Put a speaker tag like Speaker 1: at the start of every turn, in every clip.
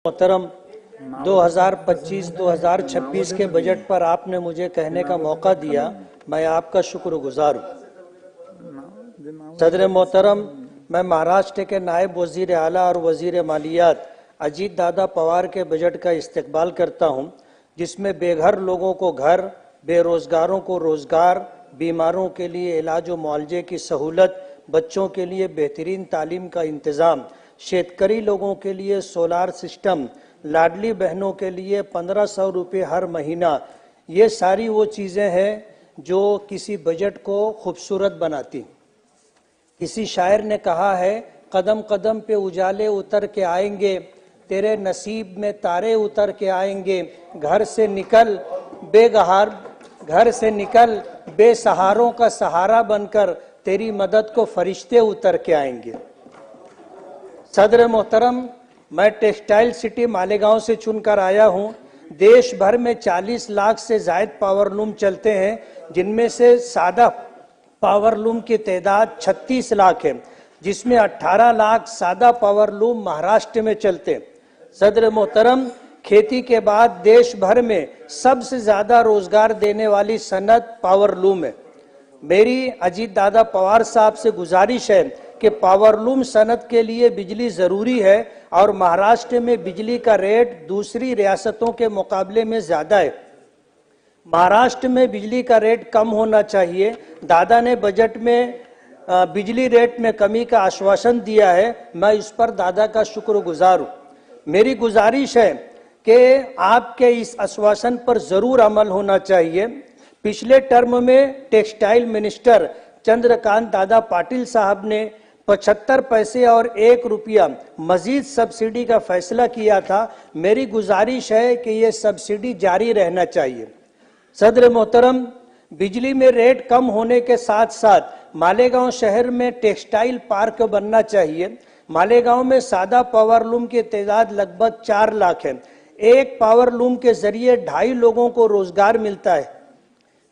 Speaker 1: मोहतरम 2025-2026 के बजट पर आपने मुझे कहने का मौका दिया, मैं आपका शुक्रगुजार हूँ। सदर मोहतरम, मैं महाराष्ट्र के नायब वजीर आला और वजीर मालियात अजीत दादा पवार के बजट का इस्तकबाल करता हूँ, जिसमें बेघर लोगों को घर, बेरोजगारों को रोजगार, बीमारों के लिए इलाज और मुआवजे की सहूलत, बच्चों के लिए बेहतरीन तालीम का इंतज़ाम, शेतकरी लोगों के लिए सोलार सिस्टम, लाडली बहनों के लिए 1500 रुपये हर महीना, ये सारी वो चीज़ें हैं जो किसी बजट को खूबसूरत बनाती। किसी शायर ने कहा है, कदम कदम पे उजाले उतर के आएंगे, तेरे नसीब में तारे उतर के आएंगे, घर से निकल बेसहारों का सहारा बनकर तेरी मदद को फरिश्ते उतर के आएंगे। सदर मोहतरम, मैं टेक्सटाइल सिटी मालेगांव से चुनकर आया हूं। देश भर में 40 लाख से जायद पावरलूम चलते हैं, जिनमें से सादा पावरलूम की तादाद 36 लाख है, जिसमें 18 लाख सादा पावरलूम महाराष्ट्र में चलते हैं। सदर मोहतरम, खेती के बाद देश भर में सबसे ज्यादा रोजगार देने वाली सनत पावरलूम है। मेरी अजीत दादा पवार साहब से गुजारिश है कि पावरलूम सनत के लिए बिजली जरूरी है और महाराष्ट्र में बिजली का रेट दूसरी रियासतों के मुकाबले में ज्यादा है। महाराष्ट्र में बिजली का रेट कम होना चाहिए। दादा ने बजट में बिजली रेट में कमी का आश्वासन दिया है, मैं इस पर दादा का शुक्रगुजार हूँ। मेरी गुजारिश है कि आपके इस आश्वासन पर जरूर अमल होना चाहिए। पिछले टर्म में टेक्सटाइल मिनिस्टर चंद्रकांत दादा पाटिल साहब ने 75 पैसे और 1 रुपया मजीद सब्सिडी का फैसला किया था। मेरी गुजारिश है कि ये सब्सिडी जारी रहना चाहिए। सदर मोहतरम, बिजली में रेट कम होने के साथ साथ मालेगांव शहर में टेक्सटाइल पार्क बनना चाहिए। मालेगांव में सादा पावरलूम की तादाद लगभग 4 लाख है। एक पावरलूम के जरिए 2.5 लोगों को रोजगार मिलता है।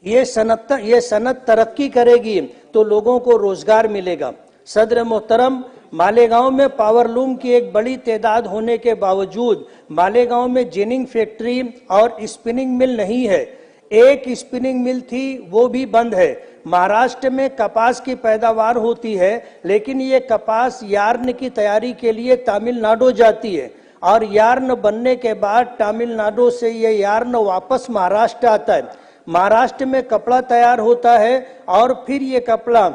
Speaker 1: ये सनत तरक्की करेगी तो लोगों को रोजगार मिलेगा। सदर मोहतरम, मालेगांव में पावरलूम की एक बड़ी तादाद होने के बावजूद मालेगांव में जिनिंग फैक्ट्री और स्पिनिंग मिल नहीं है। एक स्पिनिंग मिल थी, वो भी बंद है। महाराष्ट्र में कपास की पैदावार होती है, लेकिन ये कपास यार्न की तैयारी के लिए तमिलनाडु जाती है और यार्न बनने के बाद तमिलनाडु से ये यार्न वापस महाराष्ट्र आता है। महाराष्ट्र में कपड़ा तैयार होता है और फिर ये कपड़ा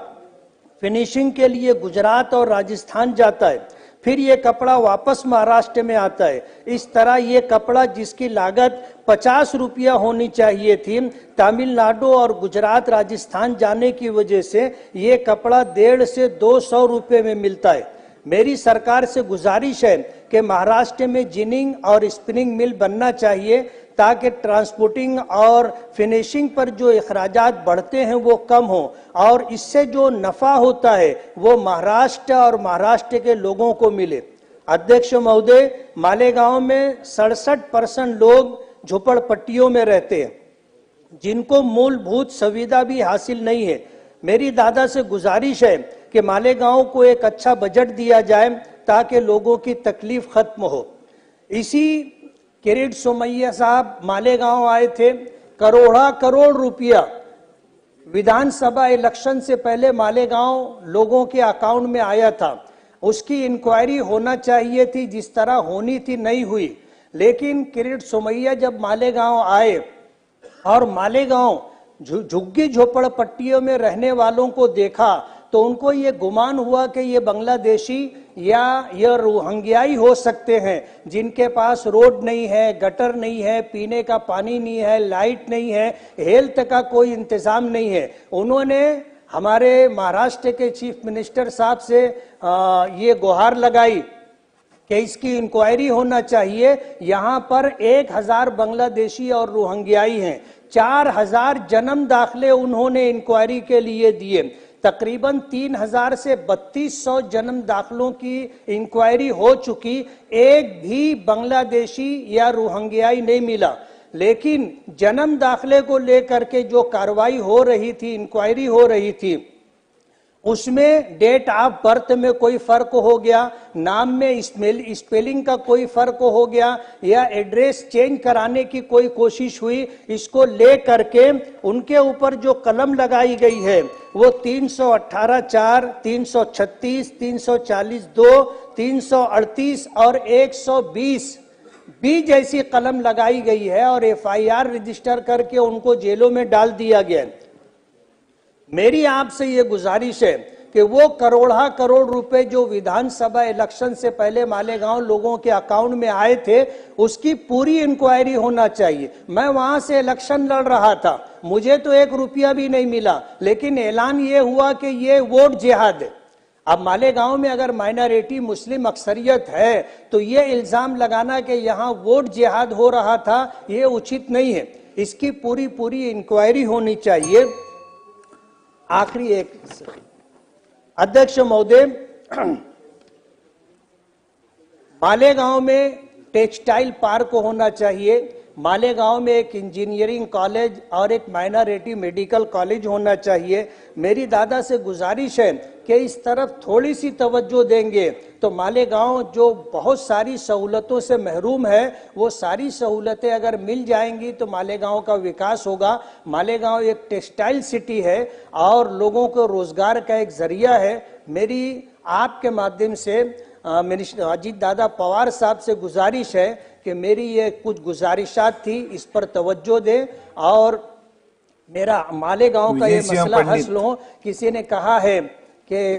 Speaker 1: फिनिशिंग के लिए गुजरात और राजस्थान जाता है, फिर ये कपड़ा वापस महाराष्ट्र में आता है। इस तरह ये कपड़ा जिसकी लागत 50 रुपया होनी चाहिए थी, तमिलनाडु और गुजरात राजस्थान जाने की वजह से ये कपड़ा 150 से 200 रुपये में मिलता है। मेरी सरकार से गुजारिश है कि महाराष्ट्र में जिनिंग और स्पिनिंग मिल बनना चाहिए, ताकि ट्रांसपोर्टिंग और फिनिशिंग पर जो अखराजात बढ़ते हैं वो कम हो और इससे जो नफा होता है वो महाराष्ट्र और महाराष्ट्र के लोगों को मिले। अध्यक्ष महोदय, मालेगांव में 67% लोग झोपड़पट्टियों में रहते हैं, जिनको मूलभूत सुविधा भी हासिल नहीं है। मेरी दादा से गुजारिश है कि मालेगांव को एक अच्छा बजट दिया जाए ताकि लोगों की तकलीफ खत्म हो। इसी किरीट सोमैया साहब मालेगांव आए थे, करोड़ रुपया विधानसभा इलेक्शन से पहले मालेगांव लोगों के अकाउंट में आया था। उसकी इंक्वायरी होना चाहिए थी, जिस तरह होनी थी नहीं हुई। लेकिन किरीट सोमैया जब मालेगांव आए और मालेगांव झुग्गी झोपड़पट्टियों में रहने वालों को देखा तो उनको ये गुमान हुआ कि ये बांग्लादेशी या ये रोहिंग्याई हो सकते हैं, जिनके पास रोड नहीं है, गटर नहीं है, पीने का पानी नहीं है, लाइट नहीं है, हेल्थ का कोई इंतजाम नहीं है। उन्होंने हमारे महाराष्ट्र के चीफ मिनिस्टर साहब से ये गुहार लगाई कि इसकी इंक्वायरी होना चाहिए। यहाँ पर 1000 बांग्लादेशी और रोहिंग्याई हैं। 4000 जन्म दाखले उन्होंने इंक्वायरी के लिए दिए। तकरीबन 3000 से 3200 जन्म दाखलों की इंक्वायरी हो चुकी, एक भी बांग्लादेशी या रोहिंग्याई नहीं मिला। लेकिन जन्म दाखले को लेकर के जो कार्रवाई हो रही थी, इंक्वायरी हो रही थी, उसमें डेट ऑफ बर्थ में कोई फर्क हो गया, नाम में स्पेलिंग का कोई फर्क हो गया, या एड्रेस चेंज कराने की कोई कोशिश हुई, इसको ले करके उनके ऊपर जो कलम लगाई गई है वो 318(4), 336, 340(2), 338 और 120 बी जैसी कलम लगाई गई है और एफआईआर रजिस्टर करके उनको जेलों में डाल दिया गया। मेरी आपसे ये गुजारिश है कि वो करोड़ रुपए जो विधानसभा इलेक्शन से पहले मालेगांव लोगों के अकाउंट में आए थे, उसकी पूरी इंक्वायरी होना चाहिए। मैं वहां से इलेक्शन लड़ रहा था, मुझे तो 1 रुपया भी नहीं मिला, लेकिन ऐलान ये हुआ कि ये वोट जिहाद है। अब मालेगांव में अगर माइनॉरिटी मुस्लिम अक्सरियत है तो ये इल्जाम लगाना कि यहाँ वोट जिहाद हो रहा था, ये उचित नहीं है। इसकी पूरी इंक्वायरी होनी चाहिए। आखिरी एक, अध्यक्ष महोदय, मालेगांव में टेक्सटाइल पार्क होना चाहिए, मालेगांव में एक इंजीनियरिंग कॉलेज और एक माइनॉरिटी मेडिकल कॉलेज होना चाहिए। मेरी दादा से गुजारिश है कि इस तरफ थोड़ी सी तवज्जो देंगे तो मालेगांव जो बहुत सारी सहूलतों से महरूम है, वो सारी सहूलतें अगर मिल जाएंगी तो मालेगांव का विकास होगा। मालेगांव एक टेक्सटाइल सिटी है और लोगों को रोजगार का एक जरिया है। मेरी आपके माध्यम से मिनिस्टर अजीत दादा पवार साहब से गुजारिश है कि मेरी ये कुछ गुजारिशात थी, इस पर तवज्जो दें और मेरा मालेगांव का ये मसला हल हो। किसी ने कहा है कि